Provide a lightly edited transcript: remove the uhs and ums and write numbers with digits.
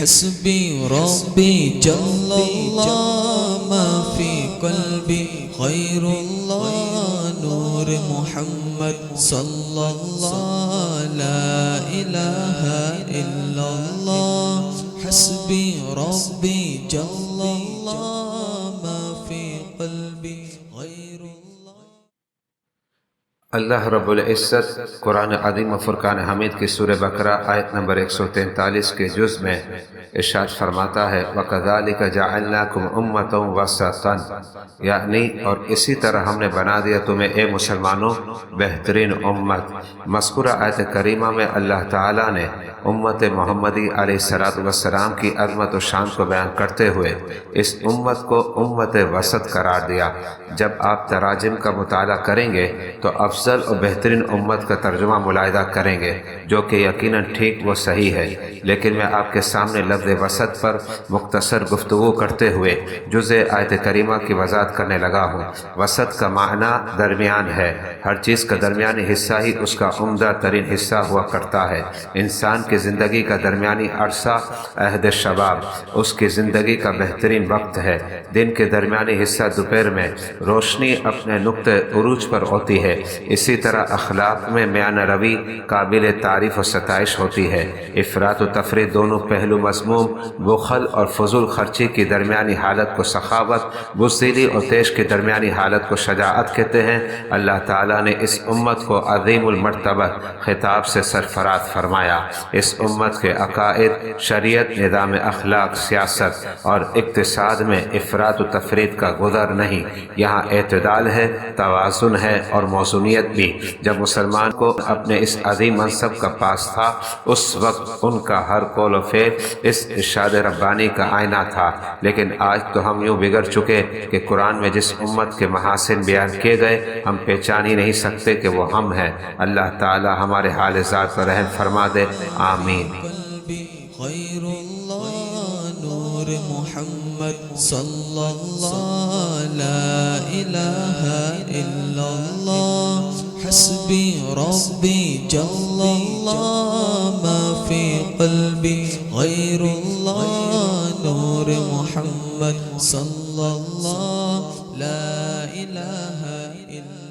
حسبي ربي جل الله ما في قلبي خير الله نور محمد صلى الله لا إله إلا الله حسبي ربي جل الله ما في قلبي غير الله। अल्लाह रब्बुल इज़्ज़त कुरान अज़ीम फ़ुरक़ान हमीद की सूरह बकरा आयत नंबर 143 के जुज़ में इरशाद फरमाता है वकज़ालिक जअलनाकुम उम्मतन वसतन, यानी और इसी तरह हमने बना दिया तुम्हें ए मुसलमानों बेहतरीन उम्मत। मज़कूरा आयत करीमा में अल्लाह ताला ने उम्मत मोहम्मदी अलैहिस्सलातु वस्सलाम की अज़मत और शान को बयान करते हुए इस उम्मत को उम्मत वसत करार दिया। जब आप तराजिम का मुताला करेंगे तो अफजल और बेहतरीन उम्मत का तर्जुमा मुलाहिदा करेंगे, जो कि यकीनन ठीक व सही है। लेकिन मैं आपके सामने लफ्ज़ वसत पर मुख्तसर गुफ्तगू करते हुए जुज़े आयत करीमा की वज़ाहत करने लगा हूँ। वसत का माना दरमियान है। हर चीज़ का दरमियानी हिस्सा ही उसका उम्दा तरीन हिस्सा हुआ करता है। इंसान की ज़िंदगी का दरमियानी अरसा अहद शबाब उसकी ज़िंदगी का बेहतरीन वक्त है। दिन के दरमियानी हिस्सा दोपहर में रोशनी अपने नुक्ते उरूज पर होती है। इसी तरह अखलाक में म्यान रवी काबिल तारीफ़ और सताइश होती है। इफ़रात व तफरीत दोनों पहलू मज़मूम, बुखल और फजूल खर्ची की दरमियानी हालत को सखावत, बुज़दिली और तेश की दरमियानी हालत को शजाअत कहते हैं। अल्लाह ताला ने इस उम्मत को अज़ीमुल मर्तबत खिताब से सरफराज फरमाया। इस उम्मत के अकायद, शरीयत, निज़ाम अखलाक, सियासत और इक़्तिसाद में इफ़रात व तफरीत का गुज़र नहीं, यहाँ एतदाल है, तवाज़ुन है और मौज़ूनियत भी। जब मुसलमान को अपने इस अज़ीम मनसब का पास था, उस वक्त उनका हर कौल व फ़ेल इस इरशाद रब्बानी का आईना था। लेकिन आज तो हम यूँ बिगड़ चुके कि कुरान में जिस उम्मत के महासिन बयान किए गए हम पहचान ही नहीं सकते कि वो हम हैं। अल्लाह ताला हमारे हाल ज़ात पर रहम फरमा दे, आमीन। नूर मोहम्मद सल्लल्लाहु ला इलाहा इल्लल्लाह हस्बी रब्बी जल्लल्लाह मा फी क़ल्बी गैरुल्लाह नूर मोहम्मद सल्लल्लाहु ला इलाहा इल्लल्लाह।